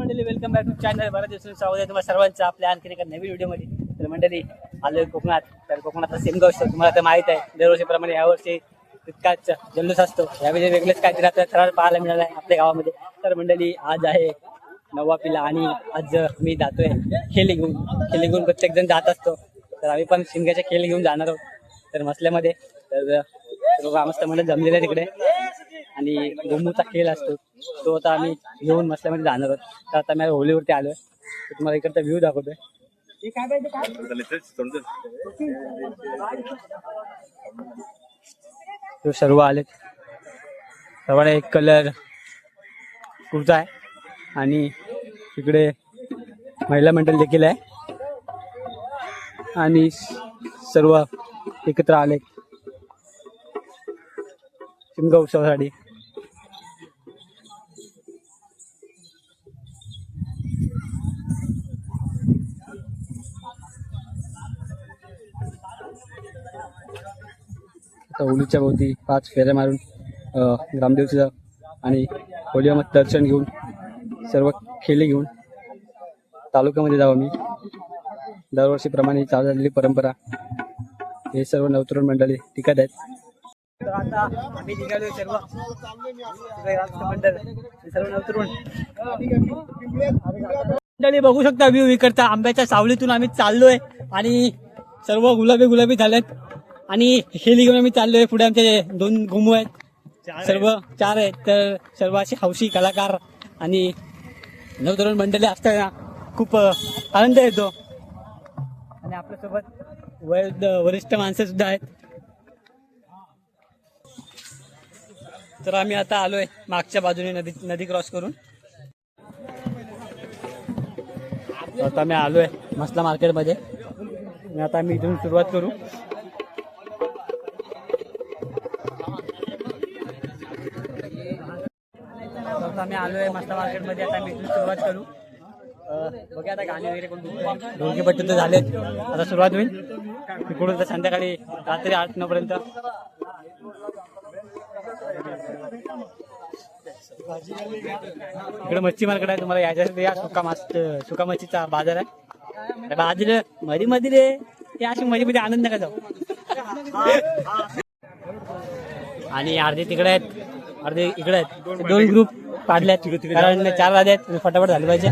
मंडळी welcome back to channel. बऱ्याच दिवसांनी स्वागत आहे तुम्हाला सर्वांचं आपल्या आणखी एका नवीन व्हिडिओमध्ये. तर मंडळी आलोय कोकणात. तर कोकणातला सेमगाव उत्सव तुम्हाला तर माहित आहे. दरवर्षीप्रमाणे यावर्षी तितकाच जल्लोष असतो. यावेळी वेगळेच काहीतरी आपल्याला थरार पाहायला मिळाला आहे आपल्या गावामध्ये. तर मंडळी आज आहे 9वा पिला आणि आज मी जातोय खेळी घेऊन प्रत्येक जण जात असतो. तर आम्ही पण शिमग्याच्या खेळ घेऊन जाणार आहोत तर मसल्यामध्ये. तर मस्त मंडळ जमलेलं आहे तिकडे आणि गोमूचा खेळ असतो तो आता आम्ही घेऊन मसल्यामध्ये जाणार आहोत. तर आता मी होलीवरती आलोय तर तुम्हाला इकडचा व्ह्यू दाखवतोय. तो सर्व आले, सर्वांना एक कलर कुर्ता आहे आणि इकडे महिला मंडळ देखील आहे आणि सर्व एकत्र आले शिमगाव उत्सवासाठी. होलीच्या भोवती 5 फेऱ्या मारून ग्रामदेवतेचं आणि होलीमध्ये दर्शन घेऊन सर्व खेळी घेऊन तालुक्यामध्ये जाऊ आम्ही. दरवर्षीप्रमाणे चालू झालेली परंपरा. हे सर्व नवतरुण मंडळी टिकत आहेत. तर आता आम्ही निघालो सर्व नवतरुण मंडळी. बघू शकता व्ह्यू इकडचा. आंब्याच्या सावलीतून आम्ही चाललोय आणि सर्व गुलाबी झालेत आणि खेळी घेऊन आम्ही चाललोय. पुढे आमचे 2 घुमू आहेत, सर्व 4 आहेत. तर सर्व असे हौशी कलाकार आणि नवतरुण मंडळी असताना खूप आनंद येतो आणि आपल्यासोबत वरिष्ठ माणसं सुद्धा आहेत. तर आम्ही आता आलोय मागच्या बाजूने नदी क्रॉस करून. आता मी आलोय मसला मार्केटमध्ये. आता आम्ही इथून सुरुवात करू. आता आम्ही आलोय मसला मार्केटमध्ये. आता आम्ही इथून सुरुवात करू. बघा आता गाणे वगैरे कोण ढोलकी पट्टी तर झालेत. आता सुरुवात होईल तिकडून तर संध्याकाळी रात्री 8-9 पर्यंत. इकडे मच्छी मार्केट आहे. तुम्हाला याच्यासाठी या सुका मच्छीचा बाजार आहे. बाजूला मध्ये रे ते अशी मध्ये आनंद नका जाऊ. आणि अर्धे तिकडे आहेत अर्धे इकडे आहेत. 2 ग्रुप काढल्यात कारण 4 राधे आहेत. फटाफट झाले पाहिजे.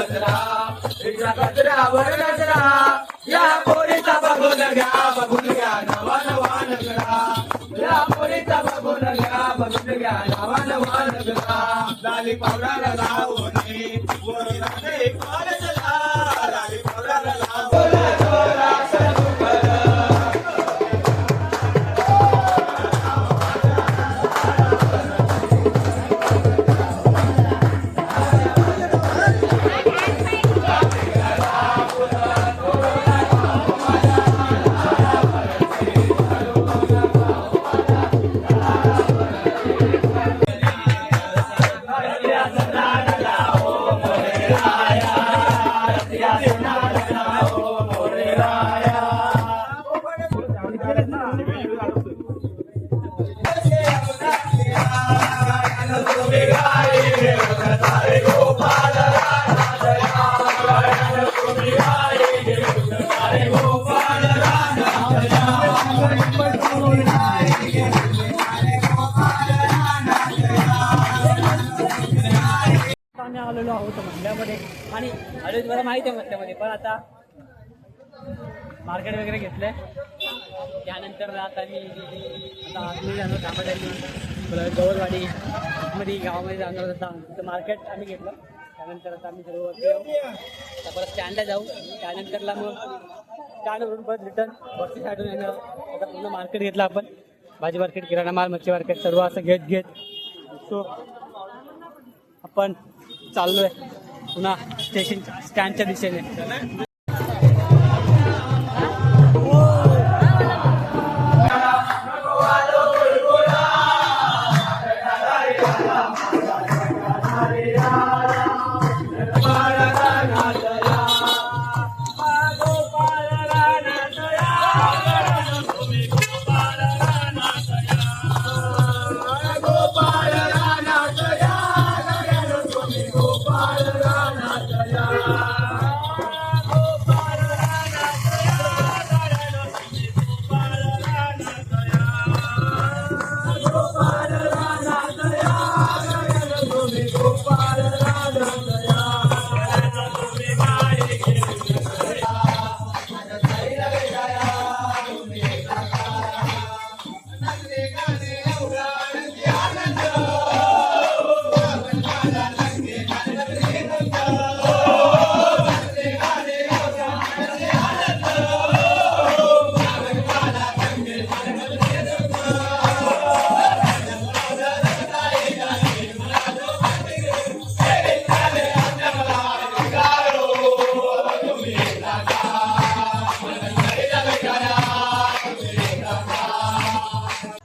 कचरा रिक्षा कचऱ्यावर कचरा या पोरीचा बघून घ्या नवा नवा नगरा या पोरीचा बघून घ्या नवा नवा नगरा लाली पावडाला लावणे वरून आले कॉलेजला लाली पावडाला लावणे आम्ही आलेलो आहोत मधल्यामध्ये आणि आलो तुम्हाला माहिती आहे मधल्यामध्ये पण आता मार्केट वगैरे घेतलंय त्यानंतर आता आम्ही जाणार कामासाठी गवळवाडी मध्ये गावामध्ये जाणार होता तिथं मार्केट आम्ही घेतलं त्यानंतर आता आम्ही सर्व वरती जाऊ आता परत स्टँडला जाऊ त्यानंतरला मग स्टँडवरून परत रिटर्न वरती साईडून येणार आता पूर्ण मार्केट घेतलं आपण भाजी मार्केट किराणा माल मच्छी मार्केट सर्व असं घेत सो आपण चाललोय पुन्हा स्टेशन स्टँडच्या दिशेने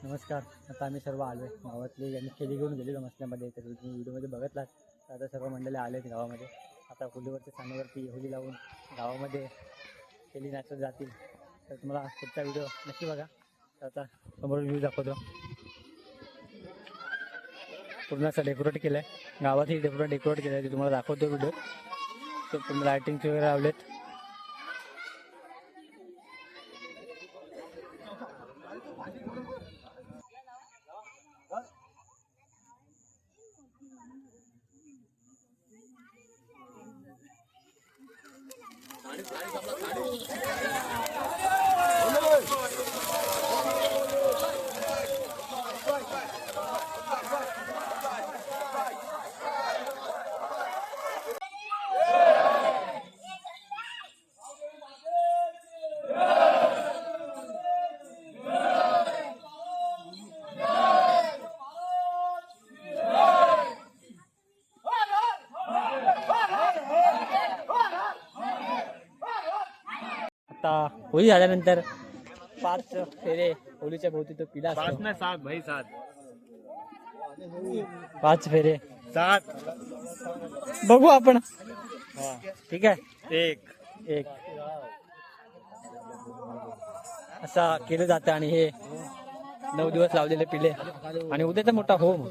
नमस्कार आता आम्ही सर्व आलो आहे गावातले यांनी खेळी घेऊन गेलेलो मसल्यामध्ये तर तुम्ही व्हिडिओमध्ये बघितलात तर आता सर्व मंडळी आले आहेत गावामध्ये आता होलीवरच्या सामन्यावरती होली लावून गावामध्ये खेळी नाचत जातील तर तुम्हाला पुढचा व्हिडिओ नक्की बघा तर आता समोर व्ह्यू दाखवतो पूर्ण असं डेकोरेट केलं आहे गावातही डेकोरेट केलं आहे ते तुम्हाला दाखवतो व्हिडिओ तर पूर्ण लायटिंग्स वगैरे लावलेत आता होळी झाल्यानंतर 5 फेरे होळीच्या भोवती तो पिला असतो. 5 नाही 7 भाई 7 5 फेरे 7 बघू आपण. ठीक आहे. एक असा केलं जातं आणि हे 9 दिवस लावलेले पिले आणि उद्याचा मोठा होम.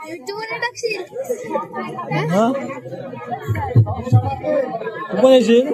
युट्यूबवर टाकशील हा तू पण येशील